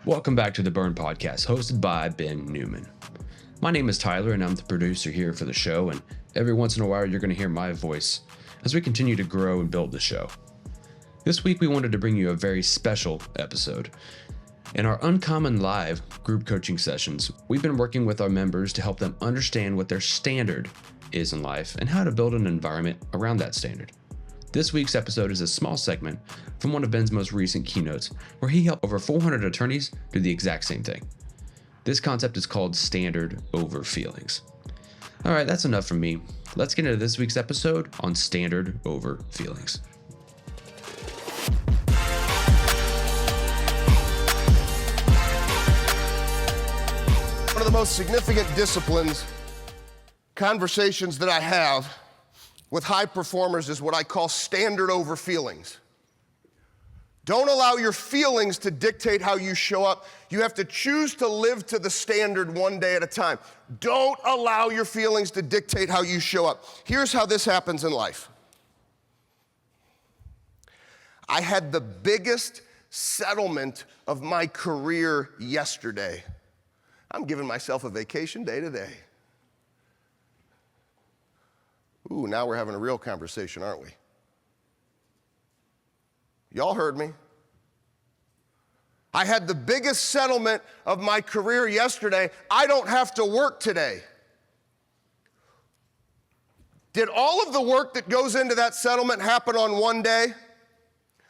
Welcome back to the Burn Podcast, hosted by Ben Newman. My name is Tyler, and I'm the producer here for the show, and every once in a while you're going to hear my voice as we continue to grow and build the show. This week we wanted to bring you a very special episode. In our Uncommon Live group coaching sessions, we've been working with our members to help them understand what their standard is in life and how to build an environment around that standard. This week's episode is a small segment from one of Ben's most recent keynotes, where he helped over 400 attorneys do the exact same thing. This concept is called standard over feelings. All right, that's enough from me. Let's get into this week's episode on standard over feelings. One of the most significant disciplines, conversations that I have with high performers is what I call standard over feelings. Don't allow your feelings to dictate how you show up. You have to choose to live to the standard one day at a time. Don't allow your feelings to dictate how you show up. Here's how this happens in life. I had the biggest settlement of my career yesterday. I'm giving myself a vacation day today. Ooh, now we're having a real conversation, aren't we? Y'all heard me. I had the biggest settlement of my career yesterday. I don't have to work today. Did all of the work that goes into that settlement happen on one day?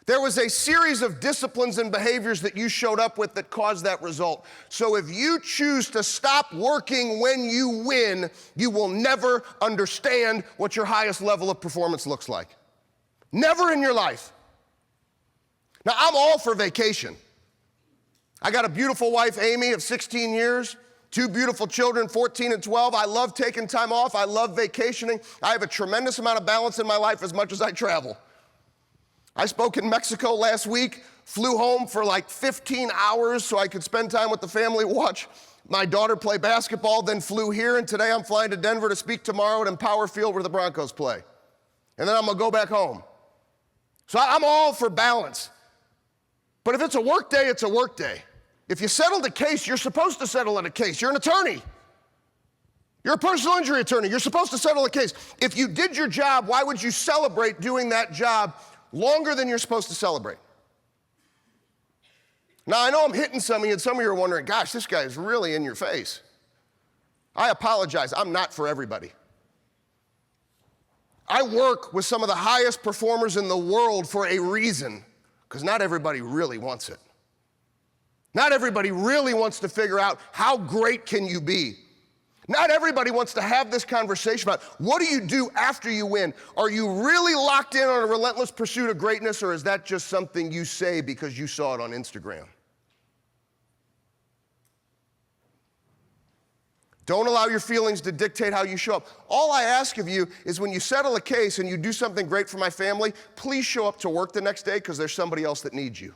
There was a series of disciplines and behaviors that you showed up with that caused that result. So if you choose to stop working when you win, you will never understand what your highest level of performance looks like. Never in your life. Now, I'm all for vacation. I got a beautiful wife, Amy, of 16 years, two beautiful children, 14 and 12. I love taking time off. I love vacationing. I have a tremendous amount of balance in my life as much as I travel. I spoke in Mexico last week, flew home for like 15 hours so I could spend time with the family, watch my daughter play basketball, then flew here, and today I'm flying to Denver to speak tomorrow at Empower Field where the Broncos play. And then I'm gonna go back home. So I'm all for balance. But if it's a work day, it's a work day. If you settled a case, you're supposed to settle in a case. You're an attorney. You're a personal injury attorney. You're supposed to settle a case. If you did your job, why would you celebrate doing that job longer than you're supposed to celebrate? Now, I know I'm hitting some of you, and some of you are wondering, gosh, this guy is really in your face. I apologize. I'm not for everybody. I work with some of the highest performers in the world for a reason, because not everybody really wants it. Not everybody really wants to figure out how great can you be. Not everybody wants to have this conversation about what do you do after you win? Are you really locked in on a relentless pursuit of greatness, or is that just something you say because you saw it on Instagram? Don't allow your feelings to dictate how you show up. All I ask of you is when you settle a case and you do something great for my family, please show up to work the next day because there's somebody else that needs you.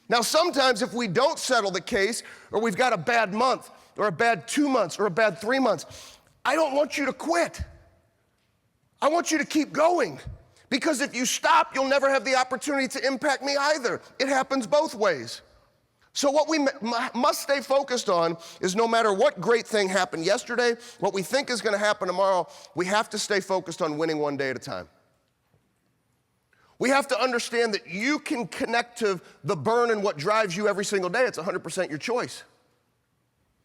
Now, sometimes if we don't settle the case, or we've got a bad month, or a bad 2 months, or a bad 3 months, I don't want you to quit. I want you to keep going. Because if you stop, you'll never have the opportunity to impact me either. It happens both ways. So what we must stay focused on is no matter what great thing happened yesterday, what we think is going to happen tomorrow, we have to stay focused on winning one day at a time. We have to understand that you can connect to the burn and what drives you every single day. It's 100% your choice.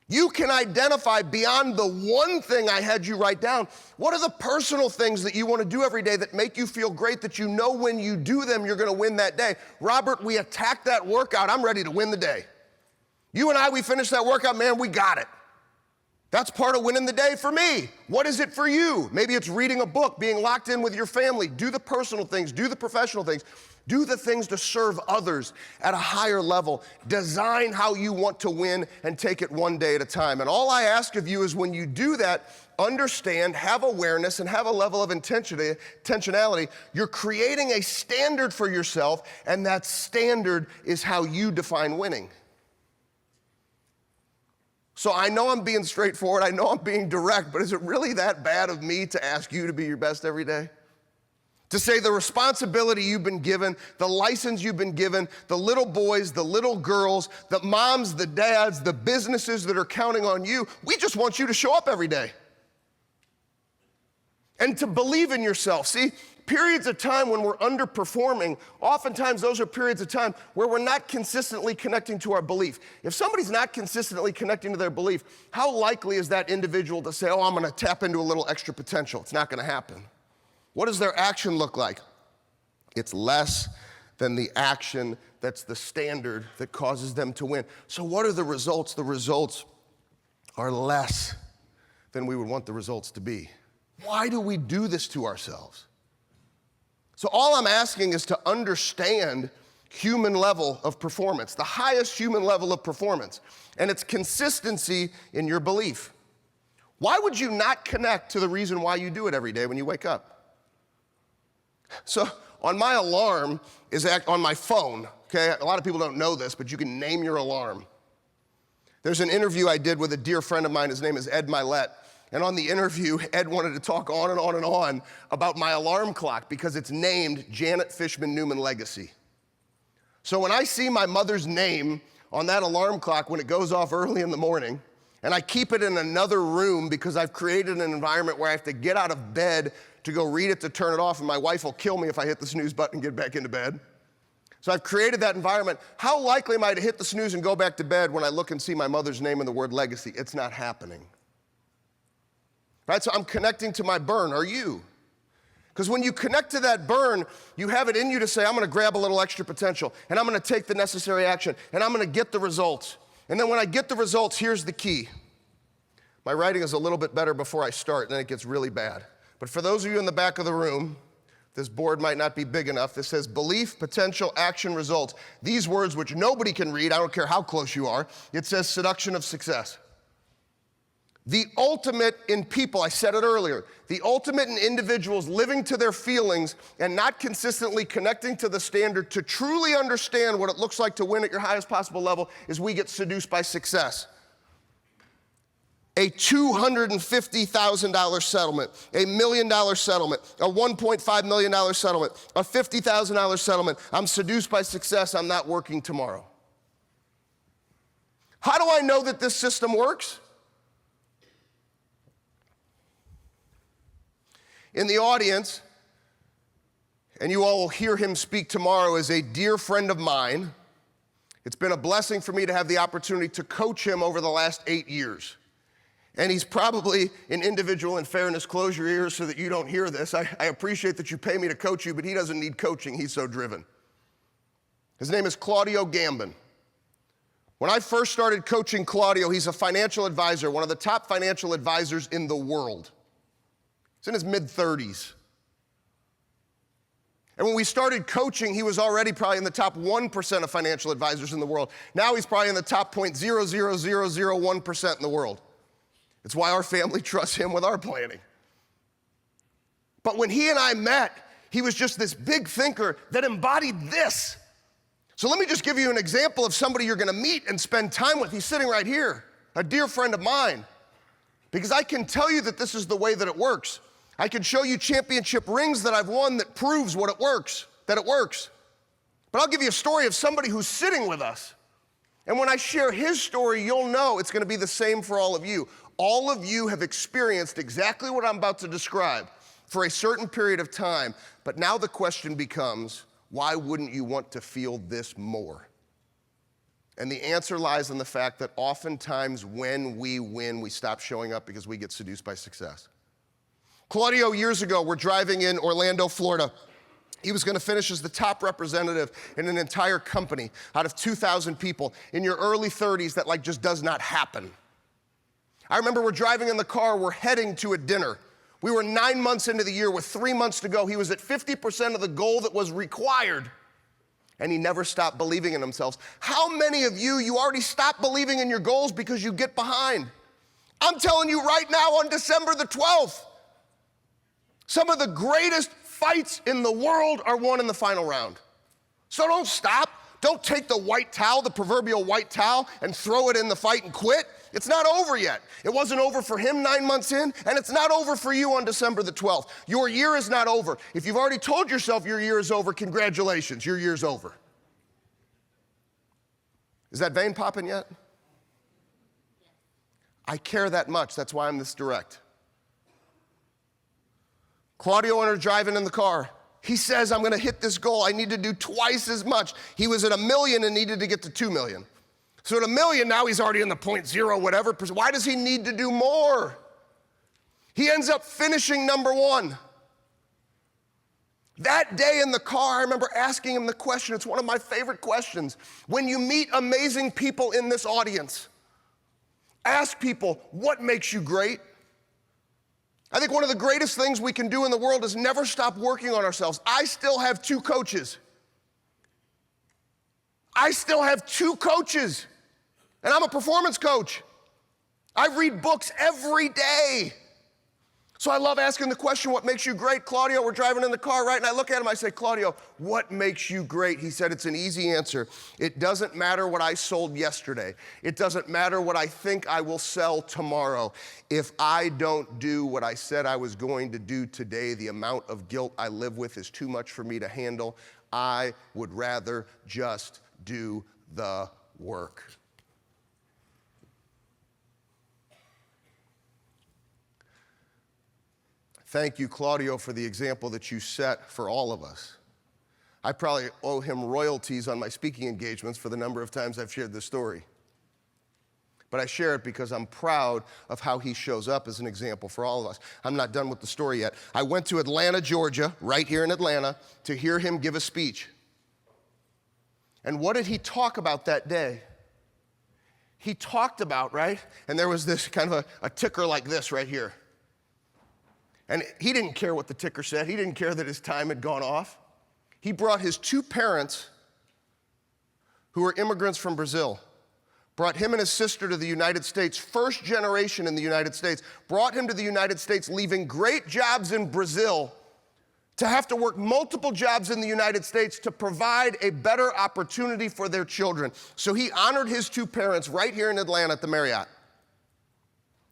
You can identify beyond the one thing I had you write down. What are the personal things that you want to do every day that make you feel great, that you know when you do them, you're going to win that day? Robert, we attack that workout. I'm ready to win the day. You and I, we finish that workout, man, we got it. That's part of winning the day for me. What is it for you? Maybe it's reading a book, being locked in with your family. Do the personal things, do the professional things. Do the things to serve others at a higher level. Design how you want to win and take it one day at a time. And all I ask of you is when you do that, understand, have awareness, and have a level of intentionality. You're creating a standard for yourself, and that standard is how you define winning. So I know I'm being straightforward, I know I'm being direct, but is it really that bad of me to ask you to be your best every day? To say the responsibility you've been given, the license you've been given, the little boys, the little girls, the moms, the dads, the businesses that are counting on you, we just want you to show up every day. And to believe in yourself. See, periods of time when we're underperforming, oftentimes those are periods of time where we're not consistently connecting to our belief. If somebody's not consistently connecting to their belief, how likely is that individual to say, oh, I'm gonna tap into a little extra potential? It's not gonna happen. What does their action look like? It's less than the action that's the standard that causes them to win. So what are the results? The results are less than we would want the results to be. Why do we do this to ourselves? So all I'm asking is to understand human level of performance, the highest human level of performance, and it's consistency in your belief. Why would you not connect to the reason why you do it every day when you wake up? So on my alarm is on my phone, okay? A lot of people don't know this, but you can name your alarm. There's an interview I did with a dear friend of mine. His name is Ed Milet. And on the interview, Ed wanted to talk on and on and on about my alarm clock because it's named Janet Fishman Newman Legacy. So when I see my mother's name on that alarm clock when it goes off early in the morning, and I keep it in another room because I've created an environment where I have to get out of bed to go read it to turn it off, and my wife will kill me if I hit the snooze button and get back into bed. So I've created that environment. How likely am I to hit the snooze and go back to bed when I look and see my mother's name in the word legacy? It's not happening. Right, so I'm connecting to my burn. Are you? Because when you connect to that burn, you have it in you to say, I'm gonna grab a little extra potential, and I'm gonna take the necessary action, and I'm gonna get the results. And then when I get the results, here's the key. My writing is a little bit better before I start, and then it gets really bad. But for those of you in the back of the room, this board might not be big enough. This says belief, potential, action, results. These words, which nobody can read, I don't care how close you are, it says seduction of success. The ultimate in people, I said it earlier, the ultimate in individuals living to their feelings and not consistently connecting to the standard to truly understand what it looks like to win at your highest possible level is we get seduced by success. A $250,000 settlement, a $1 million settlement, a $1.5 million settlement, a $50,000 settlement. I'm seduced by success, I'm not working tomorrow. How do I know that this system works? In the audience, and you all will hear him speak tomorrow, is a dear friend of mine. It's been a blessing for me to have the opportunity to coach him over the last 8 years. And he's probably an individual, in fairness, close your ears so that you don't hear this. I appreciate that you pay me to coach you, but he doesn't need coaching, he's so driven. His name is Claudio Gambin. When I first started coaching Claudio, he's a financial advisor, one of the top financial advisors in the world. He's in his mid-30s. And when we started coaching, he was already probably in the top 1% of financial advisors in the world. Now he's probably in the top 0.00001% in the world. It's why our family trusts him with our planning. But when he and I met, he was just this big thinker that embodied this. So let me just give you an example of somebody you're gonna meet and spend time with. He's sitting right here, a dear friend of mine. Because I can tell you that this is the way that it works. I can show you championship rings that I've won that proves that it works. But I'll give you a story of somebody who's sitting with us. And when I share his story, you'll know it's gonna be the same for all of you. All of you have experienced exactly what I'm about to describe for a certain period of time. But now the question becomes, why wouldn't you want to feel this more? And the answer lies in the fact that oftentimes when we win, we stop showing up because we get seduced by success. Claudio, years ago, we're driving in Orlando, Florida. He was gonna finish as the top representative in an entire company out of 2,000 people. In your early 30s, that just does not happen. I remember we're driving in the car, we're heading to a dinner. We were 9 months into the year with 3 months to go. He was at 50% of the goal that was required. And he never stopped believing in himself. How many of you already stopped believing in your goals because you get behind? I'm telling you right now on December the 12th, some of the greatest fights in the world are won in the final round. So don't stop. Don't take the white towel, the proverbial white towel, and throw it in the fight and quit. It's not over yet. It wasn't over for him 9 months in, and it's not over for you on December the 12th. Your year is not over. If you've already told yourself your year is over, congratulations, your year's over. Is that vein popping yet? I care that much. That's why I'm this direct. Claudio and I are driving in the car. He says, I'm going to hit this goal. I need to do twice as much. He was at 1 million and needed to get to 2 million. So at 1 million, now he's already in the 0.0 whatever percent. Why does he need to do more? He ends up finishing number 1. That day in the car, I remember asking him the question. It's one of my favorite questions. When you meet amazing people in this audience, ask people, what makes you great? I think one of the greatest things we can do in the world is never stop working on ourselves. I still have 2 coaches. I still have 2 coaches, and I'm a performance coach. I read books every day. So I love asking the question, what makes you great? Claudio, we're driving in the car, right? And I look at him, I say, Claudio, what makes you great? He said, it's an easy answer. It doesn't matter what I sold yesterday. It doesn't matter what I think I will sell tomorrow. If I don't do what I said I was going to do today, the amount of guilt I live with is too much for me to handle. I would rather just do the work. Thank you, Claudio, for the example that you set for all of us. I probably owe him royalties on my speaking engagements for the number of times I've shared this story. But I share it because I'm proud of how he shows up as an example for all of us. I'm not done with the story yet. I went to Atlanta, Georgia, right here in Atlanta, to hear him give a speech. And what did he talk about that day? He talked about, right? And there was this kind of a ticker like this right here. And he didn't care what the ticker said. He didn't care that his time had gone off. He brought his 2 parents, who were immigrants from Brazil, brought him and his sister to the United States, first generation in the United States, brought him to the United States, leaving great jobs in Brazil to have to work multiple jobs in the United States to provide a better opportunity for their children. So he honored his 2 parents right here in Atlanta at the Marriott.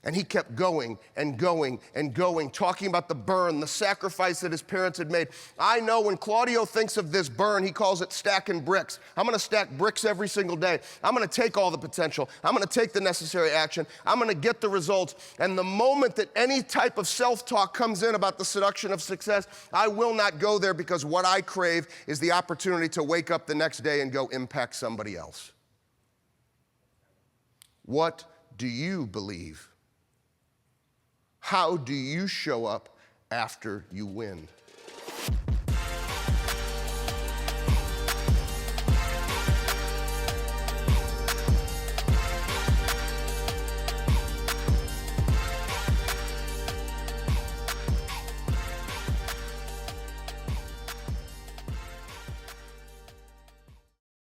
And he kept going and going and going, talking about the burn, the sacrifice that his parents had made. I know when Claudio thinks of this burn, he calls it stacking bricks. I'm gonna stack bricks every single day. I'm gonna take all the potential. I'm gonna take the necessary action. I'm gonna get the results. And the moment that any type of self-talk comes in about the seduction of success, I will not go there, because what I crave is the opportunity to wake up the next day and go impact somebody else. What do you believe? How do you show up after you win?